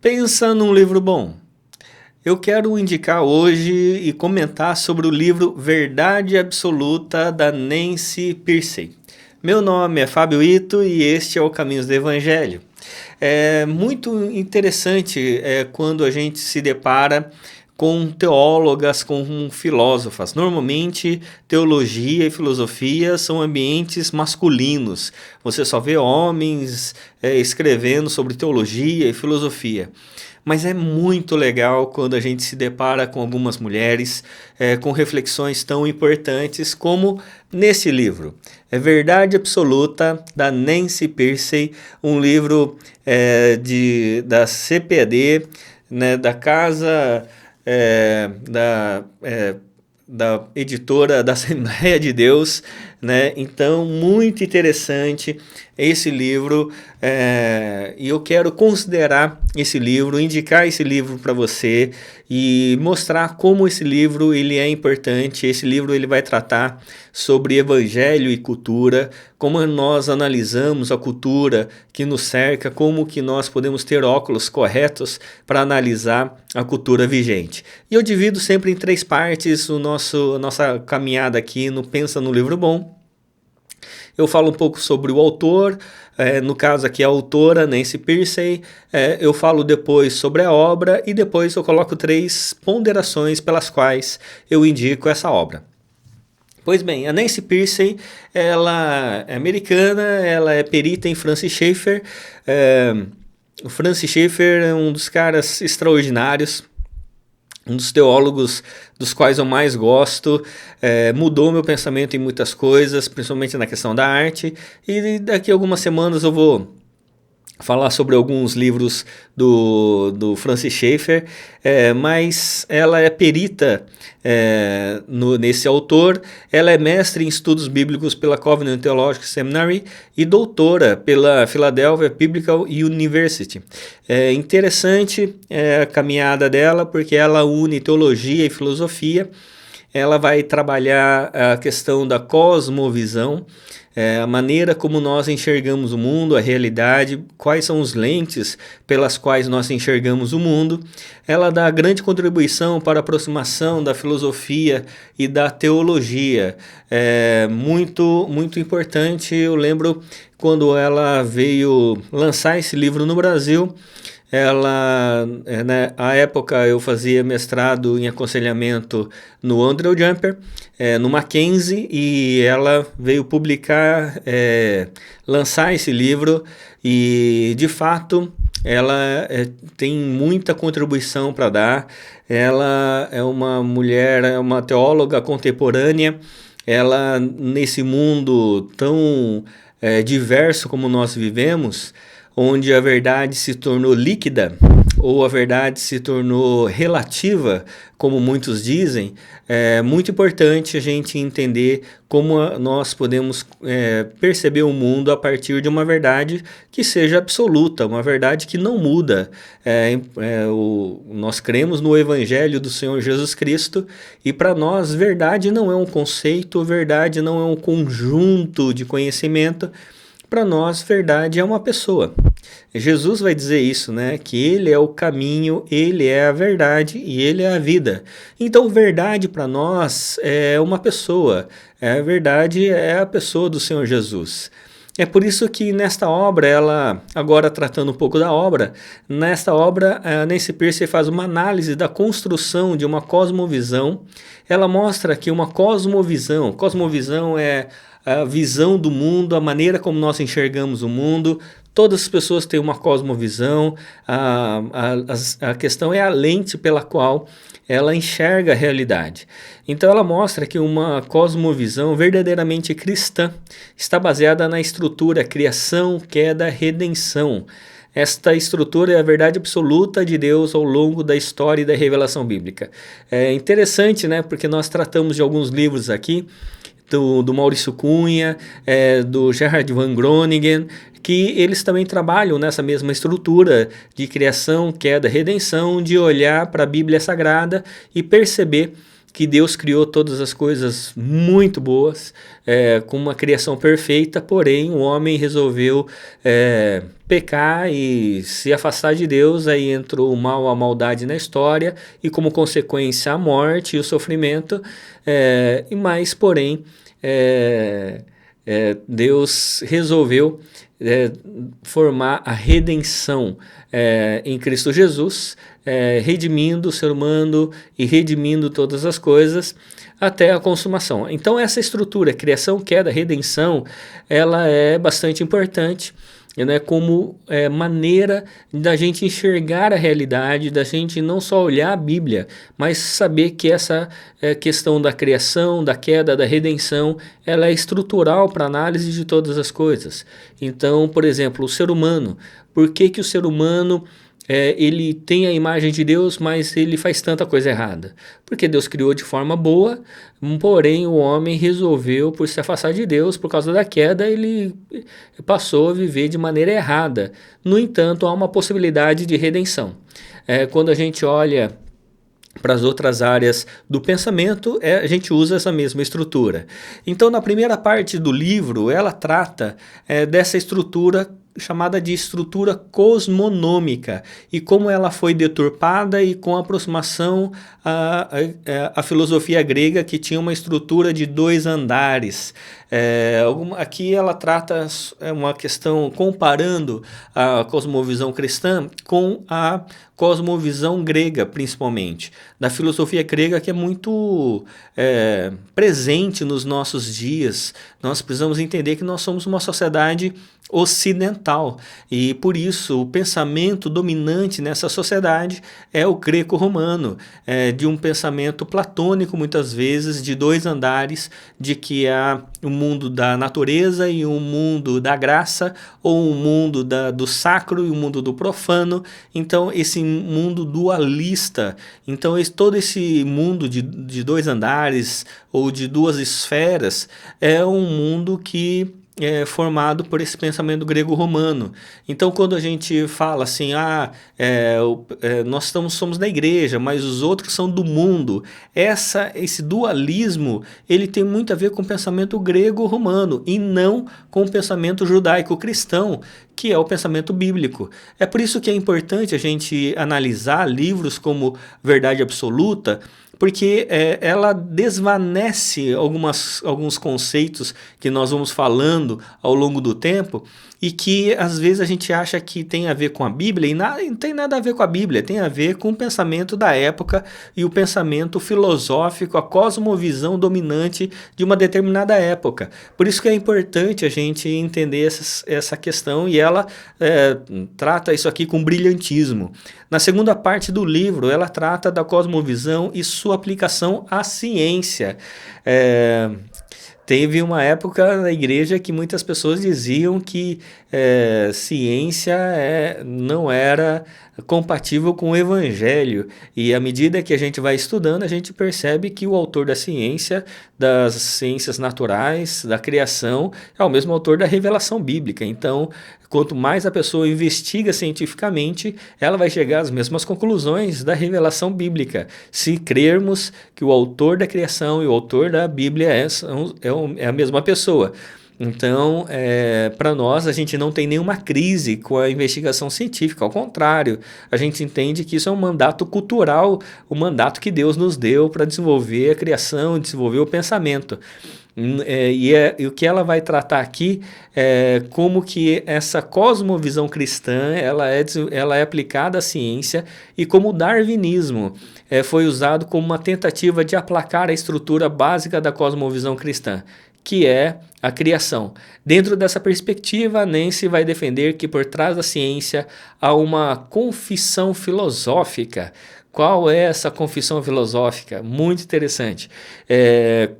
Pensa num livro bom. Eu quero indicar hoje e comentar sobre o livro Verdade Absoluta da Nancy Pearcey. Meu nome é Fábio Ito e este é o Caminhos do Evangelho. É muito interessante quando a gente se depara com teólogas, com filósofas. Normalmente, teologia e filosofia são ambientes masculinos. Você só vê homens escrevendo sobre teologia e filosofia. Mas é muito legal quando a gente se depara com algumas mulheres com reflexões tão importantes como nesse livro. É Verdade Absoluta, da Nancy Pearcey, um livro da CPAD, né, da casa da editora da Assembleia de Deus, né? Então, muito interessante esse livro, e eu quero considerar esse livro, indicar esse livro para você e mostrar como esse livro ele é importante. Esse livro ele vai tratar sobre evangelho e cultura, como nós analisamos a cultura que nos cerca, como que nós podemos ter óculos corretos para analisar a cultura vigente. E eu divido sempre em 3 partes a nossa caminhada aqui no Pensa no Livro Bom. Eu falo um pouco sobre o autor, no caso aqui a autora, Nancy Pearcey. Eu falo depois sobre a obra e depois eu coloco 3 ponderações pelas quais eu indico essa obra. Pois bem, a Nancy Pearcey, ela é americana, ela é perita em Francis Schaeffer. O Francis Schaeffer é um dos caras extraordinários, um dos teólogos dos quais eu mais gosto, mudou meu pensamento em muitas coisas, principalmente na questão da arte, e daqui a algumas semanas eu vou falar sobre alguns livros do Francis Schaeffer, mas ela é perita nesse autor. Ela é mestre em estudos bíblicos pela Covenant Theological Seminary e doutora pela Philadelphia Biblical University. É interessante a caminhada dela, porque ela une teologia e filosofia. Ela vai trabalhar a questão da cosmovisão, a maneira como nós enxergamos o mundo, a realidade, quais são os lentes pelas quais nós enxergamos o mundo. Ela dá grande contribuição para a aproximação da filosofia e da teologia. Muito, muito importante. Eu lembro quando ela veio lançar esse livro no Brasil. À época eu fazia mestrado em aconselhamento no Andrew Jumper, no Mackenzie, e ela veio publicar, lançar esse livro, e de fato ela tem muita contribuição para dar. Ela é uma mulher, é uma teóloga contemporânea. Ela, nesse mundo tão diverso como nós vivemos, onde a verdade se tornou líquida, ou a verdade se tornou relativa, como muitos dizem, é muito importante a gente entender como nós podemos perceber o mundo a partir de uma verdade que seja absoluta, uma verdade que não muda. Nós cremos no Evangelho do Senhor Jesus Cristo, e para nós verdade não é um conceito, verdade não é um conjunto de conhecimento. Para nós, verdade é uma pessoa. Jesus vai dizer isso, né? Que Ele é o caminho, Ele é a verdade e Ele é a vida. Então, verdade para nós é uma pessoa. A verdade é a pessoa do Senhor Jesus. É por isso que nesta obra, agora tratando um pouco da obra, nesta obra a Nancy Pearcey faz uma análise da construção de uma cosmovisão. Ela mostra que uma cosmovisão é a visão do mundo, a maneira como nós enxergamos o mundo. Todas as pessoas têm uma cosmovisão, a questão é a lente pela qual ela enxerga a realidade. Então ela mostra que uma cosmovisão verdadeiramente cristã está baseada na estrutura criação, queda, redenção. Esta estrutura é a verdade absoluta de Deus ao longo da história e da revelação bíblica. É interessante, né? Porque nós tratamos de alguns livros aqui, do Maurício Cunha, do Gerhard von Groningen, que eles também trabalham nessa mesma estrutura de criação, queda, redenção, de olhar para a Bíblia Sagrada e perceber que Deus criou todas as coisas muito boas, com uma criação perfeita, porém o homem resolveu pecar e se afastar de Deus, aí entrou o mal, a maldade na história, e como consequência a morte e o sofrimento, mas porém Deus resolveu formar a redenção em Cristo Jesus, redimindo o ser humano e redimindo todas as coisas até a consumação. Então essa estrutura, criação, queda, redenção, ela é bastante importante, né, como maneira da gente enxergar a realidade, da gente não só olhar a Bíblia, mas saber que essa questão da criação, da queda, da redenção, ela é estrutural para a análise de todas as coisas. Então, por exemplo, o ser humano, por que o ser humano ele tem a imagem de Deus, mas ele faz tanta coisa errada? Porque Deus criou de forma boa, porém o homem resolveu, por se afastar de Deus, por causa da queda, ele passou a viver de maneira errada. No entanto, há uma possibilidade de redenção. Quando a gente olha para as outras áreas do pensamento, a gente usa essa mesma estrutura. Então, na primeira parte do livro, ela trata dessa estrutura chamada de estrutura cosmonômica, e como ela foi deturpada e com aproximação à filosofia grega, que tinha uma estrutura de 2 andares. Aqui ela trata uma questão comparando a cosmovisão cristã com a cosmovisão grega, principalmente, da filosofia grega, que é muito presente nos nossos dias. Nós precisamos entender que nós somos uma sociedade ocidental, e por isso o pensamento dominante nessa sociedade é o greco-romano, de um pensamento platônico, muitas vezes, de 2 andares, de que há o mundo da natureza e o mundo da graça, ou o mundo do sacro e o mundo do profano. Então esse mundo dualista, então todo esse mundo de 2 andares ou de 2 esferas é um mundo que formado por esse pensamento grego-romano. Então, quando a gente fala assim, nós somos da igreja, mas os outros são do mundo, esse dualismo, ele tem muito a ver com o pensamento grego-romano e não com o pensamento judaico-cristão, que é o pensamento bíblico. É por isso que é importante a gente analisar livros como Verdade Absoluta, porque ela desvanece alguns conceitos que nós vamos falando ao longo do tempo, e que às vezes a gente acha que tem a ver com a Bíblia, e não tem nada a ver com a Bíblia, tem a ver com o pensamento da época e o pensamento filosófico, a cosmovisão dominante de uma determinada época. Por isso que é importante a gente entender essa questão, e ela trata isso aqui com brilhantismo. Na segunda parte do livro, ela trata da cosmovisão e sua aplicação à ciência. Teve uma época na igreja que muitas pessoas diziam que ciência não era compatível com o evangelho, e à medida que a gente vai estudando, a gente percebe que o autor da ciência, das ciências naturais, da criação, é o mesmo autor da revelação bíblica. Então, quanto mais a pessoa investiga cientificamente, ela vai chegar às mesmas conclusões da revelação bíblica, se crermos que o autor da criação e o autor da Bíblia é a mesma pessoa. Então, para nós, a gente não tem nenhuma crise com a investigação científica, ao contrário, a gente entende que isso é um mandato cultural, o mandato que Deus nos deu para desenvolver a criação, desenvolver o pensamento. E o que ela vai tratar aqui é como que essa cosmovisão cristã ela é aplicada à ciência, e como o darwinismo foi usado como uma tentativa de aplacar a estrutura básica da cosmovisão cristã, que é a criação. Dentro dessa perspectiva, Nancy vai defender que por trás da ciência há uma confissão filosófica. Qual é essa confissão filosófica? Muito interessante.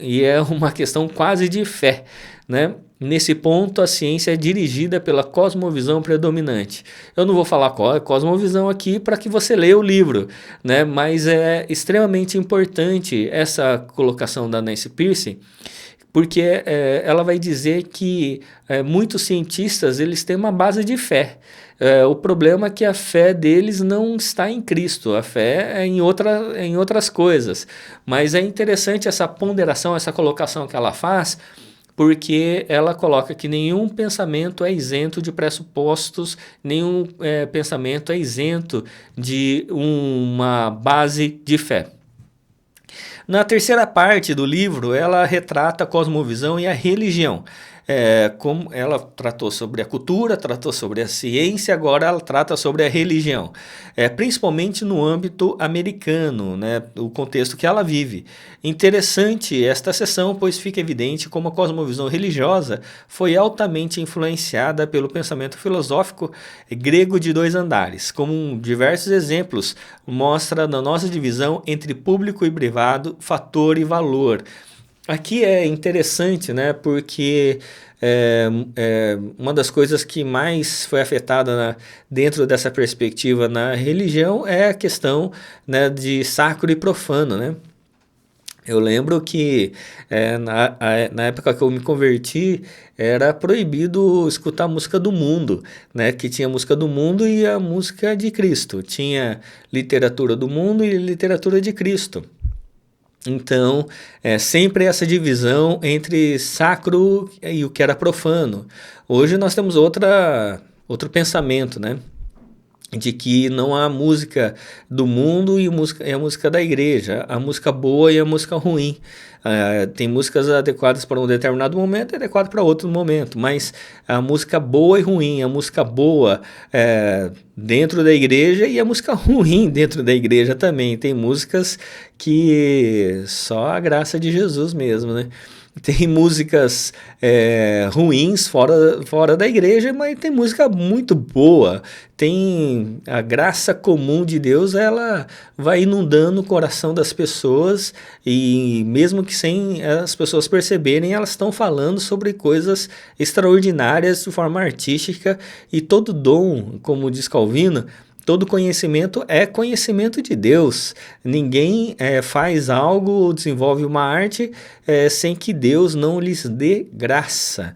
E é uma questão quase de fé, né? Nesse ponto, a ciência é dirigida pela cosmovisão predominante. Eu não vou falar qual é a cosmovisão aqui para que você leia o livro, né? Mas é extremamente importante essa colocação da Nancy Pearcey, porque ela vai dizer que muitos cientistas eles têm uma base de fé. O problema é que a fé deles não está em Cristo, a fé é em outras coisas. Mas é interessante essa ponderação, essa colocação que ela faz, porque ela coloca que nenhum pensamento é isento de pressupostos, nenhum pensamento é isento de uma base de fé. Na terceira parte do livro, ela retrata a cosmovisão e a religião. Como ela tratou sobre a cultura, tratou sobre a ciência, agora ela trata sobre a religião, principalmente no âmbito americano, né, o contexto que ela vive. Interessante esta sessão, pois fica evidente como a cosmovisão religiosa foi altamente influenciada pelo pensamento filosófico grego de dois andares, como diversos exemplos mostra na nossa divisão entre público e privado, fator e valor. Aqui é interessante, né, porque uma das coisas que mais foi afetada dentro dessa perspectiva na religião é a questão, né, de sacro e profano, né? Eu lembro que na época que eu me converti, era proibido escutar música do mundo, né? Que tinha música do mundo e a música de Cristo. Tinha literatura do mundo e literatura de Cristo. Então, sempre essa divisão entre sacro e o que era profano. Hoje nós temos outro pensamento, né? De que não há música do mundo e a música da igreja, a música boa e a música ruim. Tem músicas adequadas para um determinado momento e adequadas para outro momento, mas a música boa e ruim, a música boa dentro da igreja e a música ruim dentro da igreja também. Tem músicas que só a graça de Jesus mesmo, né? Tem músicas ruins fora da igreja, mas tem música muito boa. Tem a graça comum de Deus, ela vai inundando o coração das pessoas e mesmo que sem as pessoas perceberem, elas estão falando sobre coisas extraordinárias de forma artística e todo dom, como diz Calvino, todo conhecimento é conhecimento de Deus. Ninguém faz algo ou desenvolve uma arte sem que Deus não lhes dê graça.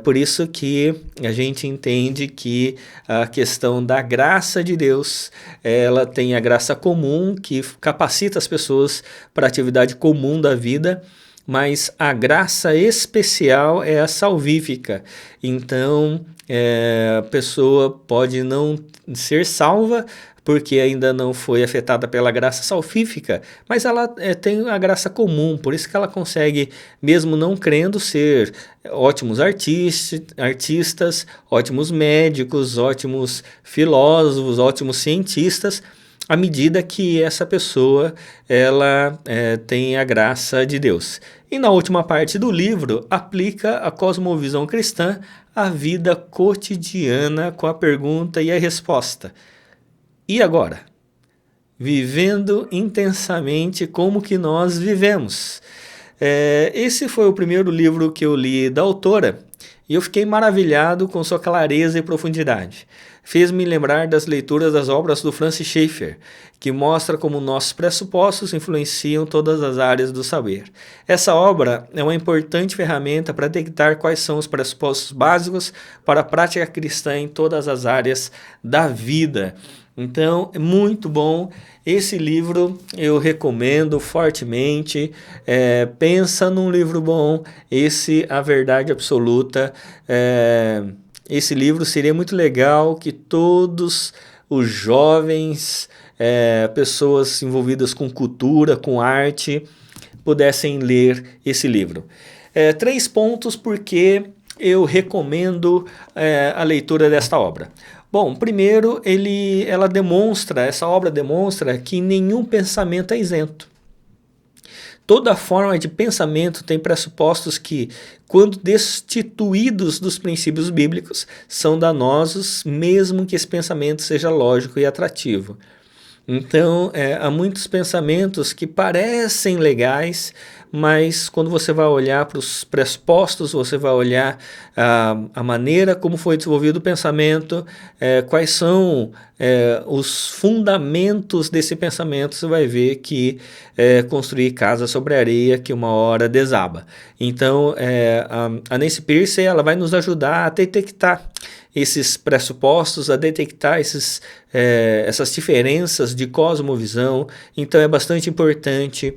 Por isso que a gente entende que a questão da graça de Deus, ela tem a graça comum que capacita as pessoas para a atividade comum da vida, mas a graça especial é a salvífica. Então, a pessoa pode não ser salva porque ainda não foi afetada pela graça salvífica, mas ela tem a graça comum, por isso que ela consegue, mesmo não crendo, ser ótimos artistas, ótimos médicos, ótimos filósofos, ótimos cientistas, à medida que essa pessoa ela tem a graça de Deus. E na última parte do livro, aplica a cosmovisão cristã à vida cotidiana com a pergunta e a resposta. E agora? Vivendo intensamente como que nós vivemos. Esse foi o primeiro livro que eu li da autora e eu fiquei maravilhado com sua clareza e profundidade. Fez-me lembrar das leituras das obras do Francis Schaeffer, que mostra como nossos pressupostos influenciam todas as áreas do saber. Essa obra é uma importante ferramenta para detectar quais são os pressupostos básicos para a prática cristã em todas as áreas da vida. Então, é muito bom. Esse livro eu recomendo fortemente. Pensa num livro bom. A Verdade Absoluta. Esse livro seria muito legal que todos os jovens, pessoas envolvidas com cultura, com arte, pudessem ler esse livro. 3 pontos porque eu recomendo a leitura desta obra. Bom, primeiro, essa obra demonstra que nenhum pensamento é isento. Toda forma de pensamento tem pressupostos que, quando destituídos dos princípios bíblicos, são danosos, mesmo que esse pensamento seja lógico e atrativo. Então, há muitos pensamentos que parecem legais, mas quando você vai olhar para os pressupostos, você vai olhar a maneira como foi desenvolvido o pensamento, quais são os fundamentos desse pensamento, você vai ver que construir casa sobre areia que uma hora desaba. Então, a Nancy Pearcey ela vai nos ajudar a detectar esses pressupostos, a detectar essas diferenças de cosmovisão. Então é bastante importante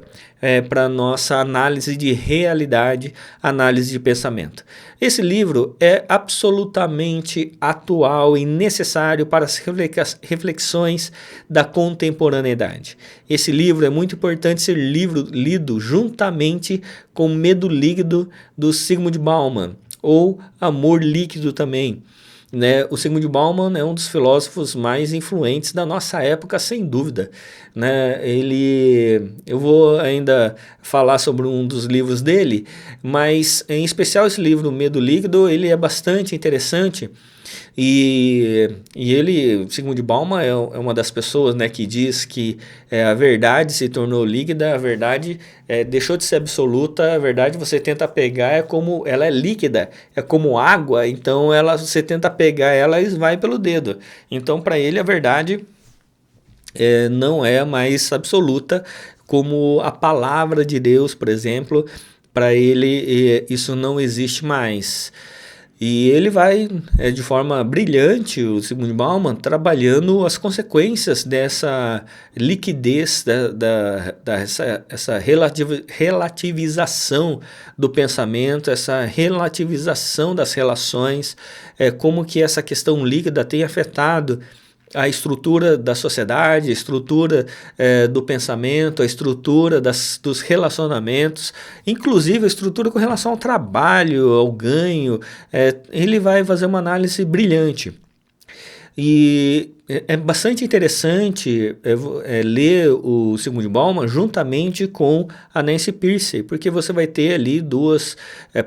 para a nossa análise de realidade, análise de pensamento. Esse livro é absolutamente atual e necessário para as reflexões da contemporaneidade. Esse livro é muito importante ser lido juntamente com Medo Líquido, do Zygmunt Bauman, ou Amor Líquido também. Né? O Zygmunt Bauman é um dos filósofos mais influentes da nossa época, sem dúvida. Né? Eu vou ainda falar sobre um dos livros dele, mas em especial esse livro, Medo Líquido, ele é bastante interessante. E ele, Zygmunt Bauman, é uma das pessoas, né, que diz que a verdade se tornou líquida, a verdade deixou de ser absoluta, a verdade você tenta pegar, ela é líquida, é como água, então você tenta pegar ela e vai pelo dedo. Então, para ele, a verdade não é mais absoluta, como a palavra de Deus, por exemplo. Para ele, isso não existe mais. E ele vai, de forma brilhante, o Zygmunt Bauman, trabalhando as consequências dessa liquidez, essa relativização do pensamento, essa relativização das relações, como que essa questão líquida tem afetado a estrutura da sociedade, a estrutura do pensamento, a estrutura dos relacionamentos, inclusive a estrutura com relação ao trabalho, ao ganho. Ele vai fazer uma análise brilhante. E é bastante interessante ler o Zygmunt Bauman juntamente com a Nancy Pearcey, porque você vai ter ali duas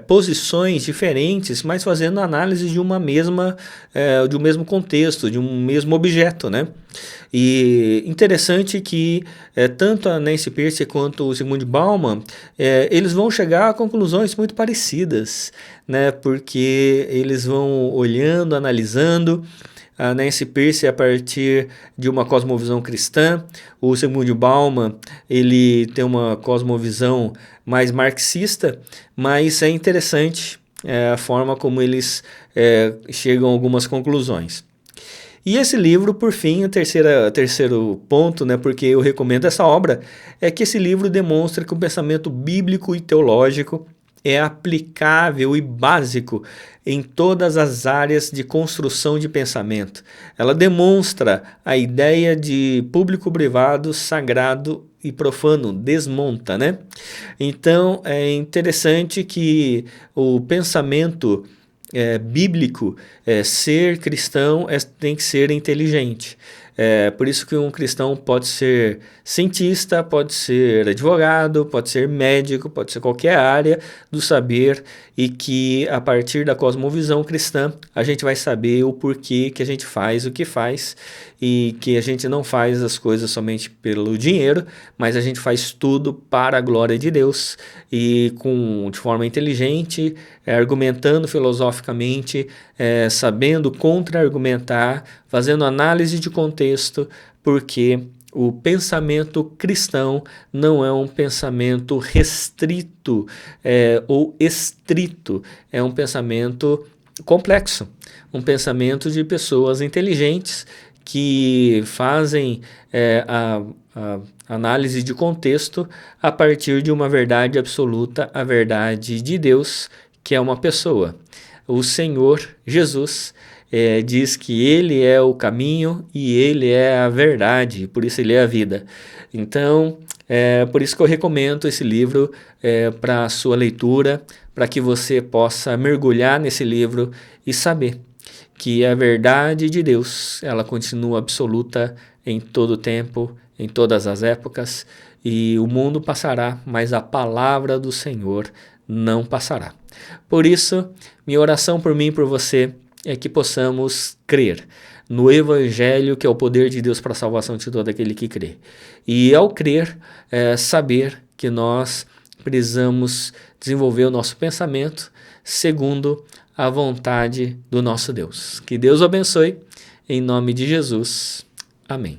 posições diferentes, mas fazendo análise de de um mesmo contexto, de um mesmo objeto, né? E interessante que tanto a Nancy Pearcey quanto o Zygmunt Bauman, eles vão chegar a conclusões muito parecidas, né? Porque eles vão olhando, analisando. A Nancy Pearcey a partir de uma cosmovisão cristã, o Zygmunt Bauman ele tem uma cosmovisão mais marxista, mas é interessante a forma como eles chegam a algumas conclusões. E esse livro, por fim, o terceiro ponto, né, porque eu recomendo essa obra, é que esse livro demonstra que o pensamento bíblico e teológico é aplicável e básico em todas as áreas de construção de pensamento. Ela demonstra a ideia de público-privado, sagrado e profano, desmonta, né? Então, é interessante que o pensamento bíblico, ser cristão tem que ser inteligente. Por isso que um cristão pode ser cientista, pode ser advogado, pode ser médico, pode ser qualquer área do saber, e que a partir da cosmovisão cristã a gente vai saber o porquê que a gente faz o que faz, e que a gente não faz as coisas somente pelo dinheiro, mas a gente faz tudo para a glória de Deus e de forma inteligente, argumentando filosoficamente, sabendo contra-argumentar, fazendo análise de contexto, porque o pensamento cristão não é um pensamento restrito ou estrito, é um pensamento complexo, um pensamento de pessoas inteligentes que fazem a análise de contexto a partir de uma verdade absoluta, a verdade de Deus, que é uma pessoa. O Senhor Jesus diz que Ele é o caminho e Ele é a verdade, por isso Ele é a vida. Então, por isso que eu recomendo esse livro para a sua leitura, para que você possa mergulhar nesse livro e saber que a verdade de Deus, ela continua absoluta em todo o tempo, em todas as épocas, e o mundo passará, mas a palavra do Senhor não passará. Por isso, minha oração por mim e por você é que possamos crer no Evangelho, que é o poder de Deus para a salvação de todo aquele que crê. E ao crer, saber que nós precisamos desenvolver o nosso pensamento segundo a vontade do nosso Deus. Que Deus o abençoe, em nome de Jesus. Amém.